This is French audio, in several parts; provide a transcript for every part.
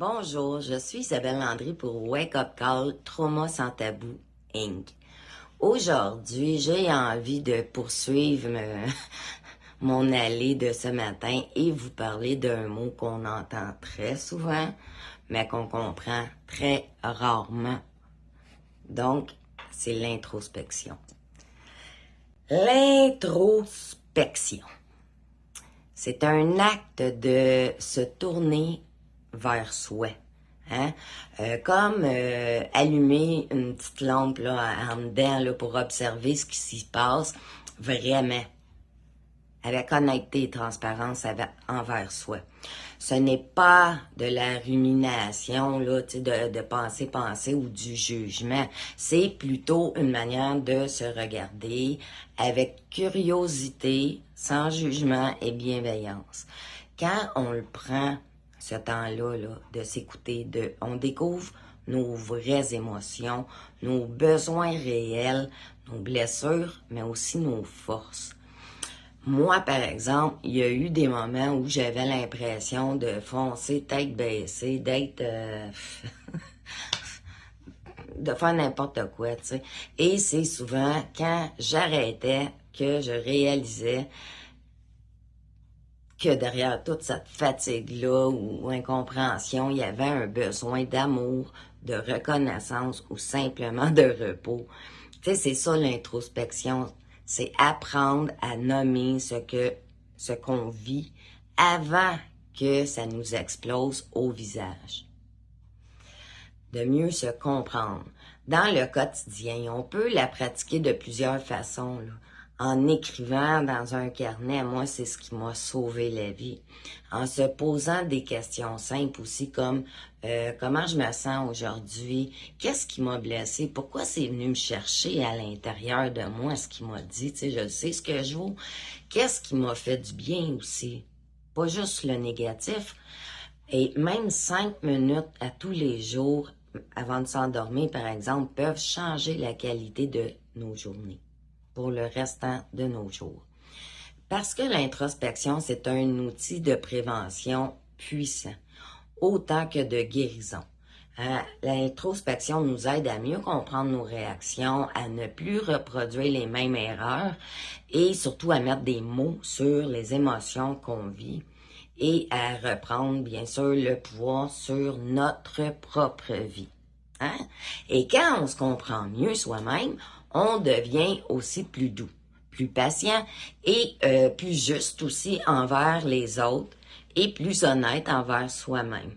Bonjour, je suis Isabelle Landry pour Wake Up Call Trauma sans tabou Inc. Aujourd'hui, j'ai envie de poursuivre mon allée de ce matin et vous parler d'un mot qu'on entend très souvent, mais qu'on comprend très rarement. Donc, c'est l'introspection. L'introspection, c'est un acte de se tourner vers soi. Hein? Comme allumer une petite lampe là, en dedans là, pour observer ce qui s'y passe vraiment, avec honnêteté et transparence envers soi. Ce n'est pas de la rumination, là, de penser ou du jugement. C'est plutôt une manière de se regarder avec curiosité, sans jugement et bienveillance. Quand on le prend, ce temps-là, là, de s'écouter, on découvre nos vraies émotions, nos besoins réels, nos blessures, mais aussi nos forces. Moi, par exemple, il y a eu des moments où j'avais l'impression de foncer tête baissée, d'être... de faire n'importe quoi, tu sais. Et c'est souvent quand j'arrêtais que je réalisais que derrière toute cette fatigue-là ou incompréhension, il y avait un besoin d'amour, de reconnaissance ou simplement de repos. Tu sais, c'est ça l'introspection. C'est apprendre à nommer ce qu'on vit avant que ça nous explose au visage. De mieux se comprendre. Dans le quotidien, on peut la pratiquer de plusieurs façons, là. En écrivant dans un carnet, moi, c'est ce qui m'a sauvé la vie. En se posant des questions simples aussi comme comment je me sens aujourd'hui, qu'est-ce qui m'a blessé, pourquoi c'est venu me chercher à l'intérieur de moi, ce qui m'a dit, tu sais, je sais ce que je vaux, qu'est-ce qui m'a fait du bien aussi, pas juste le négatif. Et même 5 minutes à tous les jours, avant de s'endormir, par exemple, peuvent changer la qualité de nos journées pour le restant de nos jours. Parce que l'introspection, c'est un outil de prévention puissant, autant que de guérison. L'introspection nous aide à mieux comprendre nos réactions, à ne plus reproduire les mêmes erreurs et surtout à mettre des mots sur les émotions qu'on vit et à reprendre, bien sûr, le pouvoir sur notre propre vie. Hein? Et quand on se comprend mieux soi-même, on devient aussi plus doux, plus patient et plus juste aussi envers les autres et plus honnête envers soi-même.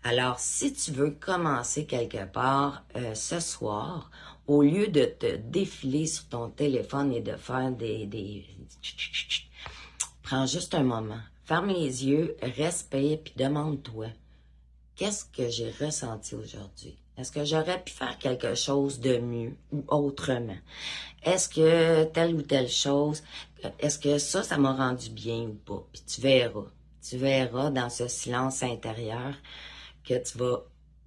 Alors, si tu veux commencer quelque part ce soir, au lieu de te défiler sur ton téléphone et de faire prends juste un moment, ferme les yeux, respire puis demande-toi, qu'est-ce que j'ai ressenti aujourd'hui? Est-ce que j'aurais pu faire quelque chose de mieux ou autrement? Est-ce que telle ou telle chose, est-ce que ça m'a rendu bien ou pas? Puis tu verras dans ce silence intérieur que tu vas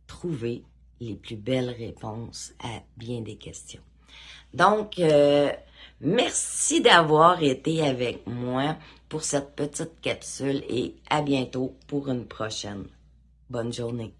trouver les plus belles réponses à bien des questions. Donc, merci d'avoir été avec moi pour cette petite capsule et à bientôt pour une prochaine. Bonne journée.